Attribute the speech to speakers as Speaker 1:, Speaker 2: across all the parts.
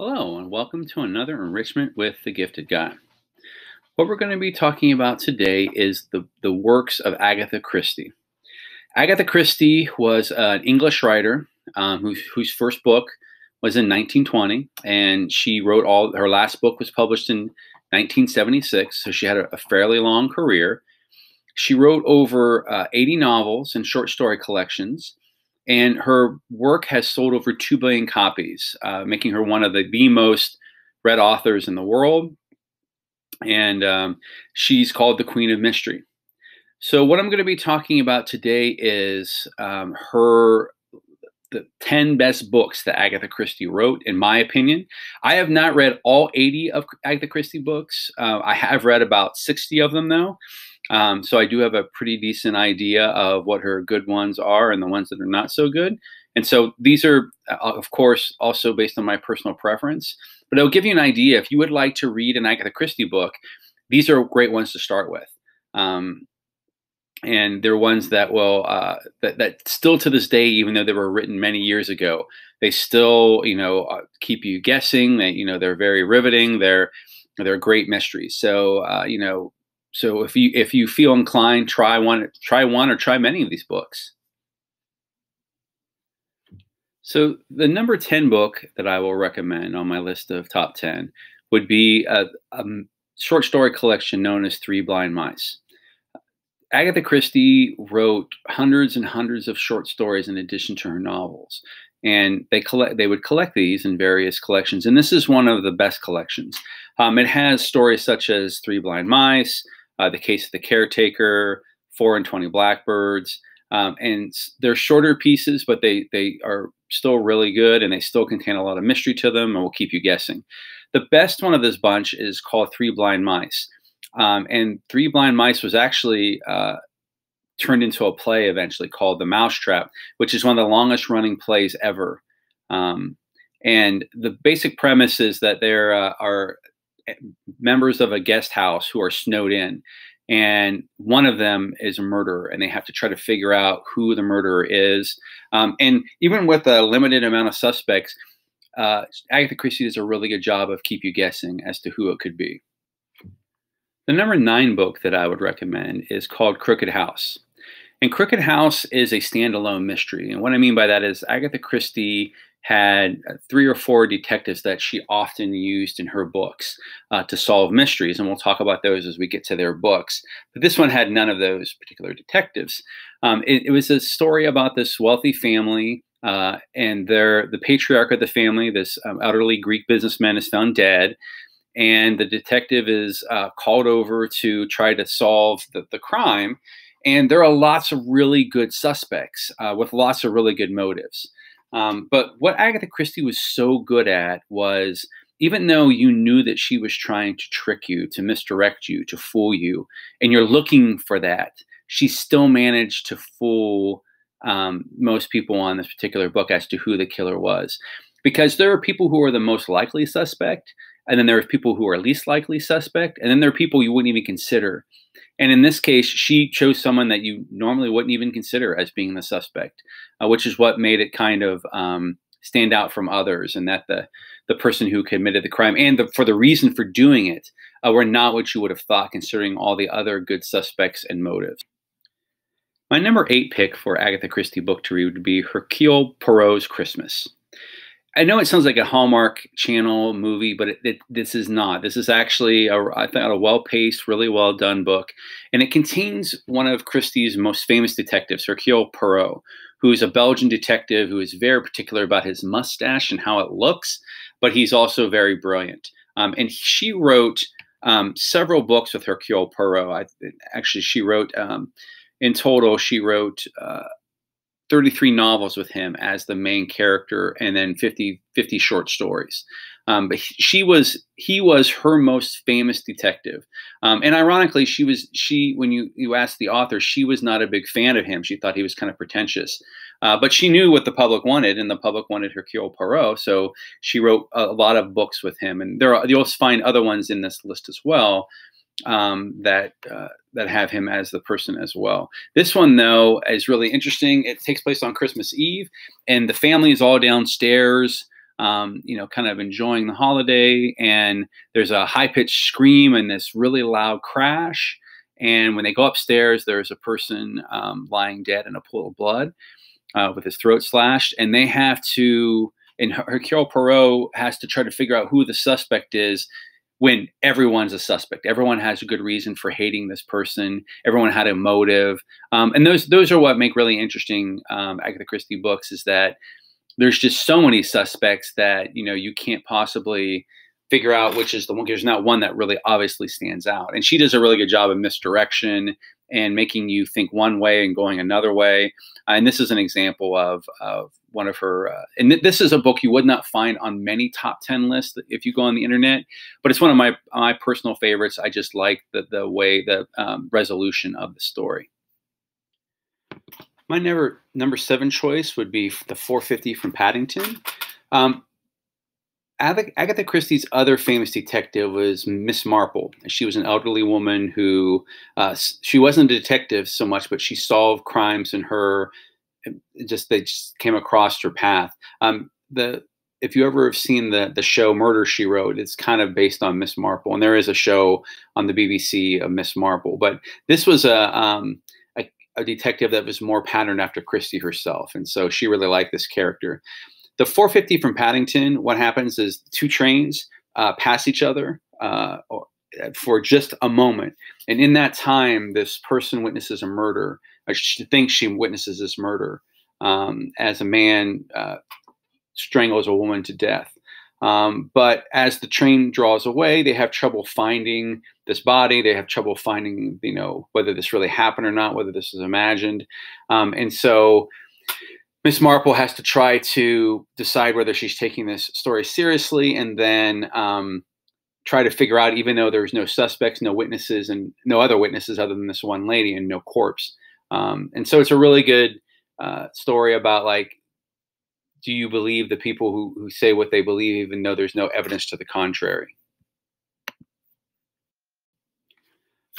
Speaker 1: Hello, and welcome to another Enrichment with the Gifted Guy. What we're going to be talking about today is the works of Agatha Christie. Agatha Christie was an English writer whose first book was in 1920, and she wrote her last book was published in 1976, so she had a fairly long career. She wrote over 80 novels and short story collections, and her work has sold over 2 billion copies, making her one of the most read authors in the world. And she's called the Queen of Mystery. So what I'm going to be talking about today is the 10 best books that Agatha Christie wrote, in my opinion. I have not read all 80 of Agatha Christie books. I have read about 60 of them, though. So I do have a pretty decent idea of what her good ones are and the ones that are not so good. And so these are, of course, also based on my personal preference. But it'll give you an idea. If you would like to read an Agatha Christie book, these are great ones to start with. And they're ones that will that still to this day, even though they were written many years ago, they still keep you guessing. They're very riveting. They're great mysteries. So so if you feel inclined, try one or try many of these books. So the number 10 book that I will recommend on my list of top 10 would be a short story collection known as Three Blind Mice. Agatha Christie wrote hundreds and hundreds of short stories in addition to her novels, and they would collect these in various collections, and this is one of the best collections. It has stories such as Three Blind Mice, The Case of the Caretaker, 4 and 20 Blackbirds, and they're shorter pieces, but they are still really good, and they still contain a lot of mystery to them, and will keep you guessing. The best one of this bunch is called Three Blind Mice. And Three Blind Mice was actually turned into a play eventually called The Mousetrap, which is one of the longest running plays ever. And the basic premise is that there are members of a guest house who are snowed in, and one of them is a murderer, and they have to try to figure out who the murderer is. And even with a limited amount of suspects, Agatha Christie does a really good job of keep you guessing as to who it could be. The number 9 book that I would recommend is called Crooked House. And Crooked House is a standalone mystery. And what I mean by that is Agatha Christie had 3 or 4 detectives that she often used in her books to solve mysteries. And we'll talk about those as we get to their books. But this one had none of those particular detectives. It was a story about this wealthy family, and the patriarch of the family, this elderly Greek businessman, is found dead. And the detective is called over to try to solve the crime. And there are lots of really good suspects with lots of really good motives. But what Agatha Christie was so good at was, even though you knew that she was trying to trick you, to misdirect you, to fool you, and you're looking for that, she still managed to fool most people on this particular book as to who the killer was. Because there are people who are the most likely suspect, and then there are people who are least likely suspect, and then there are people you wouldn't even consider. And in this case, she chose someone that you normally wouldn't even consider as being the suspect, which is what made it kind of stand out from others, and that the person who committed the crime and for the reason for doing it were not what you would have thought, considering all the other good suspects and motives. My number 8 pick for Agatha Christie book to read would be Hercule Poirot's Christmas. I know it sounds like a Hallmark Channel movie, but this is not. This is actually, I think, a well-paced, really well-done book. And it contains one of Christie's most famous detectives, Hercule Perrault, who is a Belgian detective who is very particular about his mustache and how it looks, but he's also very brilliant. And she wrote several books with Hercule Poirot. She wrote, in total, she wrote 33 novels with him as the main character, and then 50 short stories. But he was her most famous detective. And ironically, when you asked the author, she was not a big fan of him. She thought he was kind of pretentious. But she knew what the public wanted, and the public wanted Hercule Poirot. So she wrote a lot of books with him. And you'll find other ones in this list as well. That have him as the person as well. This one, though, is really interesting. It takes place on Christmas Eve, and the family is all downstairs kind of enjoying the holiday, and there's a high-pitched scream and this really loud crash. And when they go upstairs, there's a person lying dead in a pool of blood with his throat slashed, and they have to. And Hercule Poirot has to try to figure out who the suspect is when everyone's a suspect. Everyone has a good reason for hating this person. Everyone had a motive. And those are what make really interesting Agatha Christie books, is that there's just so many suspects that, you can't possibly figure out which is the one. There's not one that really obviously stands out. And she does a really good job of misdirection and making you think one way and going another way. And this is an example of one of her, and this is a book you would not find on many top 10 lists if you go on the internet, but it's one of my personal favorites. I just like the way the resolution of the story. My number 7 choice would be the 450 from Paddington. Agatha Christie's other famous detective was Miss Marple. She was an elderly woman who, she wasn't a detective so much, but she solved crimes, and they just came across her path. If you ever have seen the show Murder, She Wrote, it's kind of based on Miss Marple, and there is a show on the BBC of Miss Marple. But this was a detective that was more patterned after Christie herself, and so she really liked this character. The 450 from Paddington, what happens is 2 trains pass each other for just a moment. And in that time, this person witnesses a murder. She thinks she witnesses this murder as a man strangles a woman to death. But as the train draws away, they have trouble finding this body. They have trouble finding, whether this really happened or not, whether this is imagined. And so Miss Marple has to try to decide whether she's taking this story seriously, and then try to figure out, even though there's no suspects, no witnesses, and no other witnesses other than this one lady, and no corpse. And so it's a really good story about, like, do you believe the people who say what they believe, even though there's no evidence to the contrary?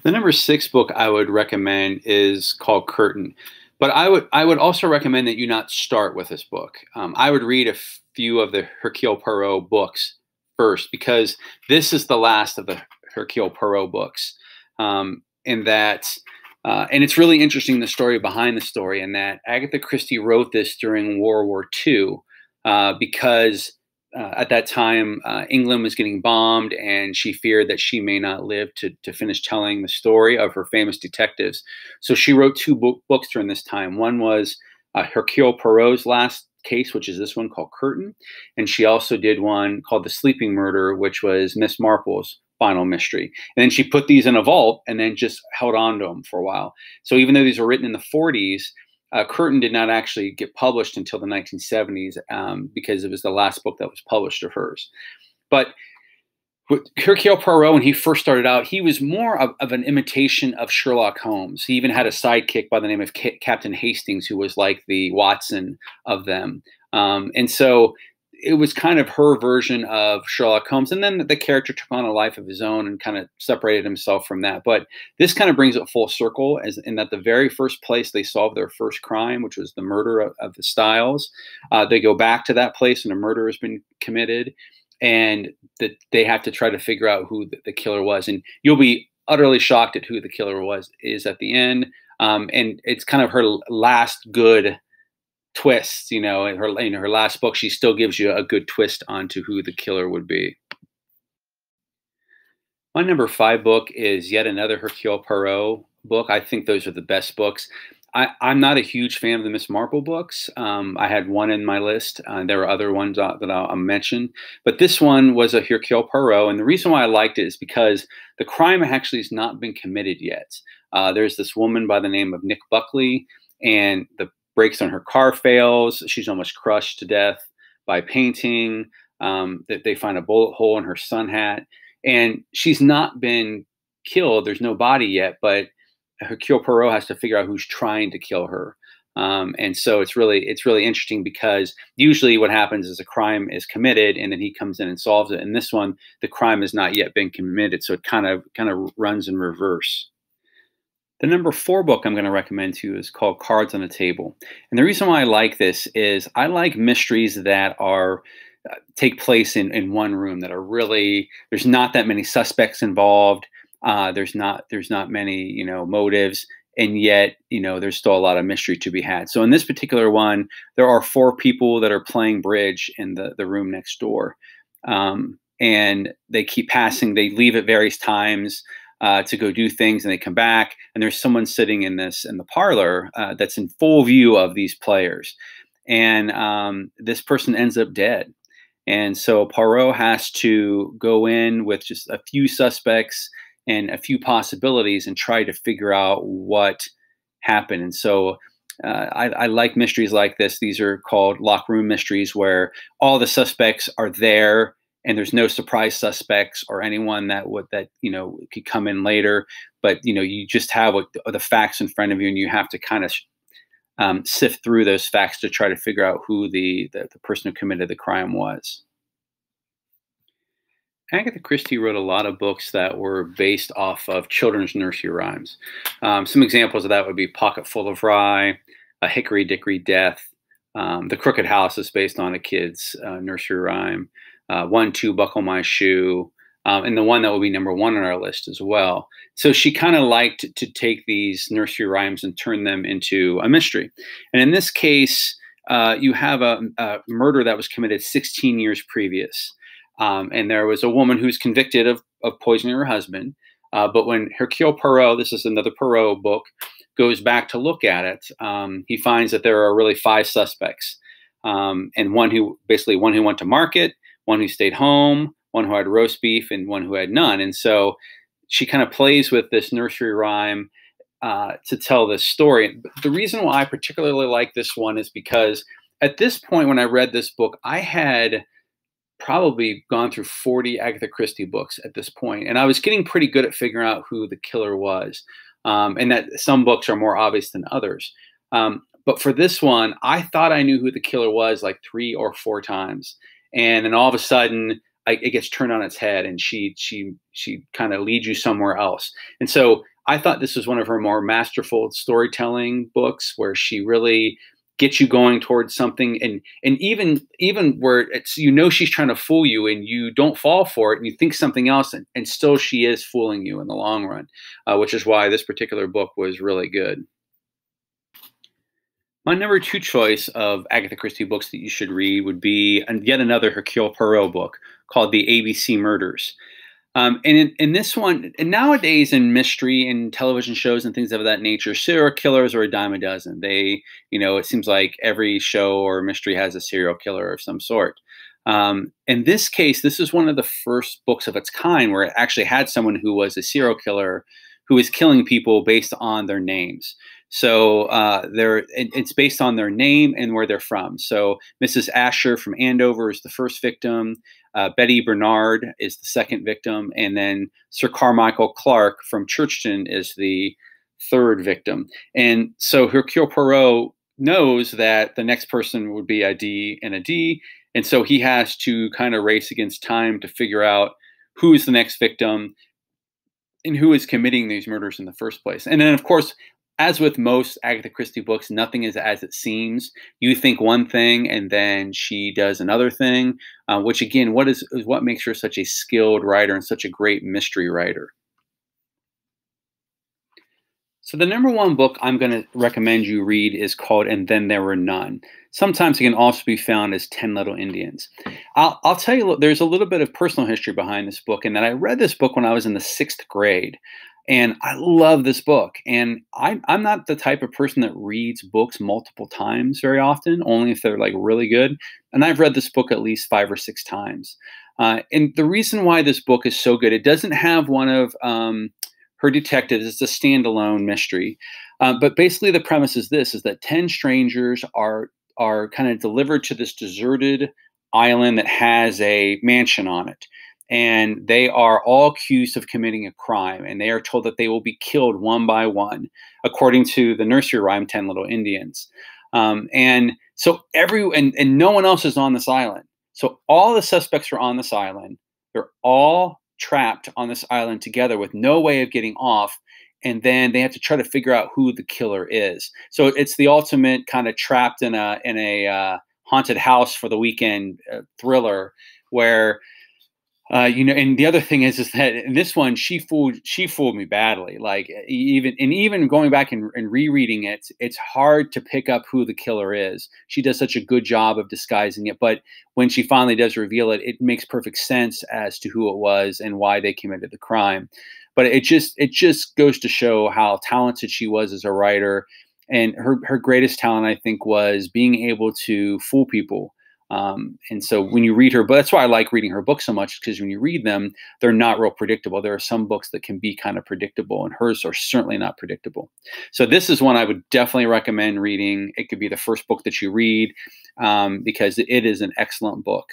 Speaker 1: The number 6 book I would recommend is called Curtain. But I would also recommend that you not start with this book. I would read a few of the Hercule Poirot books first, because this is the last of the Hercule Poirot books. And it's really interesting, the story behind the story, and that Agatha Christie wrote this during World War II because at that time England was getting bombed, and she feared that she may not live to finish telling the story of her famous detectives. So she wrote 2 books during this time. One was Hercule Poirot's last case, which is this one called Curtain, and she also did one called The Sleeping Murder, which was Miss Marple's final mystery. And then she put these in a vault and then just held on to them for a while. So even though these were written in the 40s, Curtain did not actually get published until the 1970s because it was the last book that was published of hers. But with Hercule Poirot, when he first started out, he was more of an imitation of Sherlock Holmes. He even had a sidekick by the name of Captain Hastings, who was like the Watson of them. And so it was kind of her version of Sherlock Holmes. And then the character took on a life of his own and kind of separated himself from that. But this kind of brings it full circle, as in that the very first place they solved their first crime, which was the murder of the Styles, they go back to that place and a murder has been committed. And that they have to try to figure out who the killer was. And you'll be utterly shocked at who the killer is at the end. And it's kind of her last good twist, in her last book, she still gives you a good twist onto who the killer would be. My number 5 book is yet another Hercule Poirot book. I think those are the best books. I'm not a huge fan of the Miss Marple books. I had one in my list. There are other ones that I'll mention. But this one was a Hercule Poirot. And the reason why I liked it is because the crime actually has not been committed yet. There's this woman by the name of Nick Buckley, and the brakes on her car fails. She's almost crushed to death by painting. That they find a bullet hole in her sun hat. And she's not been killed. There's no body yet, but Hercule Poirot has to figure out who's trying to kill her. And so it's really interesting, because usually what happens is a crime is committed and then he comes in and solves it. And this one, the crime has not yet been committed. So it kind of runs in reverse. The number 4 book I'm going to recommend to you is called Cards on the Table. And the reason why I like this is I like mysteries that are take place in one room that are really, there's not that many suspects involved. There's not many, motives, and yet, there's still a lot of mystery to be had. So in this particular one, there are four people that are playing bridge in the room next door. And they keep passing, they leave at various times to go do things, and they come back, and there's someone sitting in the parlor that's in full view of these players. And this person ends up dead. And so Perrault has to go in with just a few suspects and a few possibilities and try to figure out what happened. And so I like mysteries like this. These are called lock room mysteries, where all the suspects are there and there's no surprise suspects or anyone that could come in later. But you just have the facts in front of you, and you have to kind of sift through those facts to try to figure out who the person who committed the crime was. Agatha Christie wrote a lot of books that were based off of children's nursery rhymes. Some examples of that would be Pocket Full of Rye, A Hickory Dickory Death. The Crooked House is based on a kid's nursery rhyme. 1, 2, Buckle My Shoe. And the one that will be number 1 on our list as well. So she kind of liked to take these nursery rhymes and turn them into a mystery. And in this case, you have a murder that was committed 16 years previous. And there was a woman who's convicted of poisoning her husband. But when Hercule Poirot, this is another Perrault book, goes back to look at it, he finds that there are really 5 suspects. And one who went to market, one who stayed home, one who had roast beef, and one who had none. And so she kind of plays with this nursery rhyme to tell this story. The reason why I particularly like this one is because at this point, when I read this book, I had probably gone through 40 Agatha Christie books at this point, and I was getting pretty good at figuring out who the killer was, and that some books are more obvious than others. But for this one, I thought I knew who the killer was like 3 or 4 times, and then all of a sudden, it gets turned on its head, and she kind of leads you somewhere else. And so I thought this was one of her more masterful storytelling books, where she really gets you going towards something, and even where it's, she's trying to fool you, and you don't fall for it, and you think something else, and still she is fooling you in the long run, which is why this particular book was really good. My number 2 choice of Agatha Christie books that you should read would be yet another Hercule Poirot book called The ABC Murders. And in this one, and nowadays in mystery and television shows and things of that nature, serial killers are a dime a dozen. It seems like every show or mystery has a serial killer of some sort. In this case, this is one of the first books of its kind where it actually had someone who was a serial killer who was killing people based on their names. So it's based on their name and where they're from. So Mrs. Asher from Andover is the first victim. Betty Bernard is the second victim. And then Sir Carmichael Clark from Churchton is the third victim. And so Hercule Poirot knows that the next person would be a D and a D. And so he has to kind of race against time to figure out who is the next victim and who is committing these murders in the first place. And then, of course, as with most Agatha Christie books, nothing is as it seems. You think one thing, and then she does another thing, which again, is what makes her such a skilled writer and such a great mystery writer. So the number 1 book I'm going to recommend you read is called And Then There Were None. Sometimes it can also be found as 10 Little Indians. I'll tell you, there's a little bit of personal history behind this book, and that I read this book when I was in the 6th grade. And I love this book. And I'm not the type of person that reads books multiple times very often, only if they're like really good. And I've read this book at least 5 or 6 times. And the reason why this book is so good, it doesn't have one of her detectives. It's a standalone mystery. But basically the premise is this, is that 10 strangers are kind of delivered to this deserted island that has a mansion on it. And they are all accused of committing a crime, and they are told that they will be killed one by one, according to the nursery rhyme, 10 Little Indians. And so and no one else is on this island. So all the suspects are on this island. They're all trapped on this island together with no way of getting off. And then they have to try to figure out who the killer is. So it's the ultimate kind of trapped in a haunted house for the weekend thriller where and the other thing is that in this one she fooled me badly. Like even going back and rereading it, it's hard to pick up who the killer is. She does such a good job of disguising it, but when she finally does reveal it, it makes perfect sense as to who it was and why they committed the crime. But it just goes to show how talented she was as a writer, and her greatest talent, I think, was being able to fool people. And so when you read her, but that's why I like reading her books so much, because when you read them, they're not real predictable. There are some books that can be kind of predictable, and hers are certainly not predictable. So this is one I would definitely recommend reading. It could be the first book that you read, because it is an excellent book.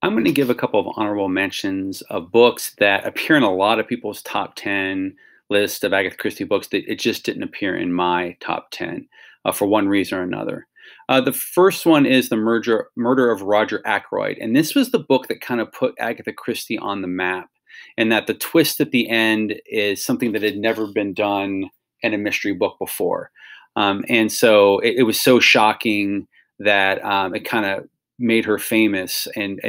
Speaker 1: I'm going to give a couple of honorable mentions of books that appear in a lot of people's top 10 list of Agatha Christie books that it just didn't appear in my top 10 for one reason or another. The first one is The Murder of Roger Ackroyd. And this was the book that kind of put Agatha Christie on the map, and that the twist at the end is something that had never been done in a mystery book before. And so it was so shocking that it kind of made her famous. And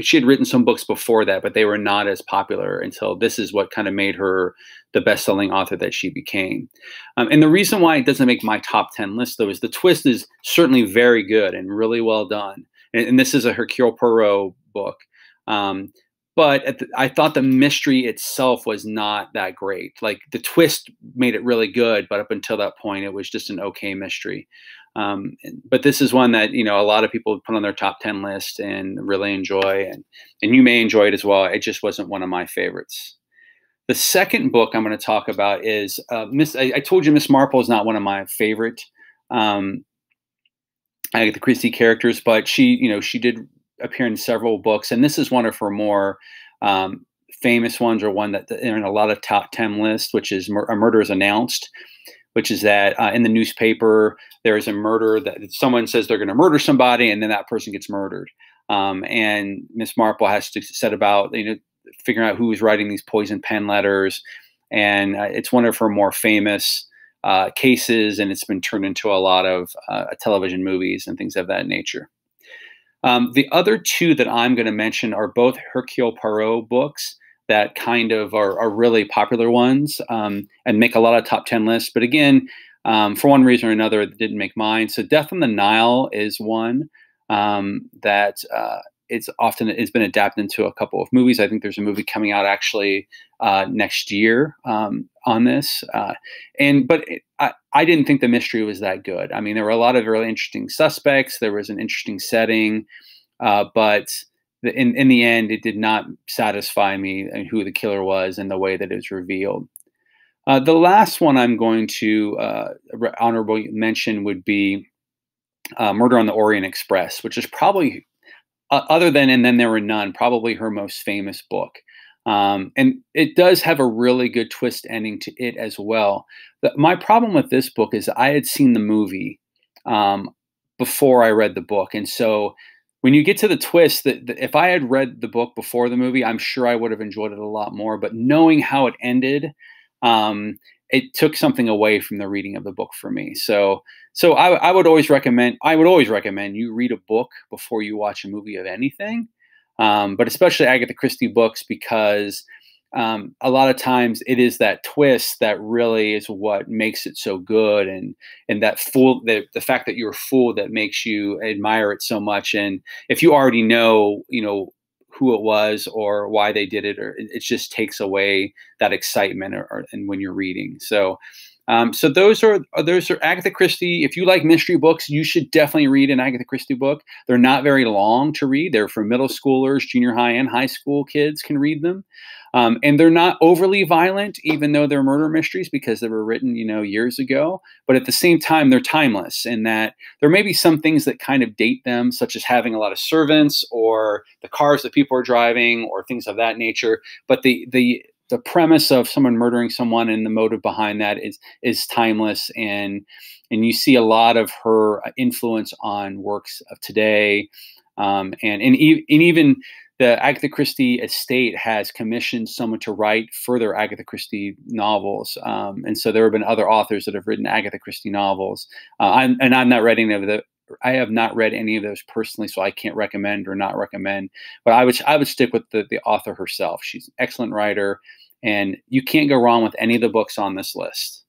Speaker 1: she had written some books before that, but they were not as popular until this is what kind of made her the best-selling author that she became. And the reason why it doesn't make my top 10 list, though, is the twist is certainly very good and really well done. And this is a Hercule Poirot book. But I thought the mystery itself was not that great. Like, the twist made it really good, but up until that point, it was just an okay mystery. But this is one that, a lot of people put on their top 10 list and really enjoy, and you may enjoy it as well. It just wasn't one of my favorites. The second book I'm going to talk about is I told you Miss Marple is not one of my favorite Agatha Christie characters, but she did appear in several books, and this is one of her more famous ones, or one that in a lot of top 10 lists, which is A Murder is Announced, which is that in the newspaper there is a murder that someone says they're going to murder somebody, and then that person gets murdered. And Miss Marple has to set about figuring out who is writing these poison pen letters, and it's one of her more famous cases, and it's been turned into a lot of television movies and things of that nature. The other two that I'm going to mention are both Hercule Poirot books that kind of are really popular ones, and make a lot of top 10 lists. But again, for one reason or another, it didn't make mine. So Death on the Nile is one that it's been adapted into a couple of movies. I think there's a movie coming out actually next year on this. But I didn't think the mystery was that good. I mean, there were a lot of really interesting suspects. There was an interesting setting, but in the end, it did not satisfy me and who the killer was and the way that it was revealed. The last one I'm going to honorably mention would be Murder on the Orient Express, which is probably, other than And Then There Were None, probably her most famous book. And it does have a really good twist ending to it as well. My problem with this book is I had seen the movie before I read the book. And so when you get to the twist, that if I had read the book before the movie, I'm sure I would have enjoyed it a lot more. But knowing how it ended, it took something away from the reading of the book for me. So I would always recommend you read a book before you watch a movie of anything, but especially Agatha Christie books, because a lot of times it is that twist that really is what makes it so good, and that the fact that you're fooled that makes you admire it so much. And if you already know, who it was or why they did it, or it just takes away that excitement and when you're reading. So those are Agatha Christie. If you like mystery books, you should definitely read an Agatha Christie book. They're not very long to read. They're for middle schoolers, junior high, and high school kids can read them. And they're not overly violent, even though they're murder mysteries, because they were written, years ago. But at the same time, they're timeless in that there may be some things that kind of date them, such as having a lot of servants or the cars that people are driving or things of that nature. But the premise of someone murdering someone and the motive behind that is timeless, and you see a lot of her influence on works of today, and even the Agatha Christie estate has commissioned someone to write further Agatha Christie novels, and so there have been other authors that have written Agatha Christie novels. I'm not read any of the. I have not read any of those personally, so I can't recommend or not recommend. But I would stick with the author herself. She's an excellent writer, and you can't go wrong with any of the books on this list.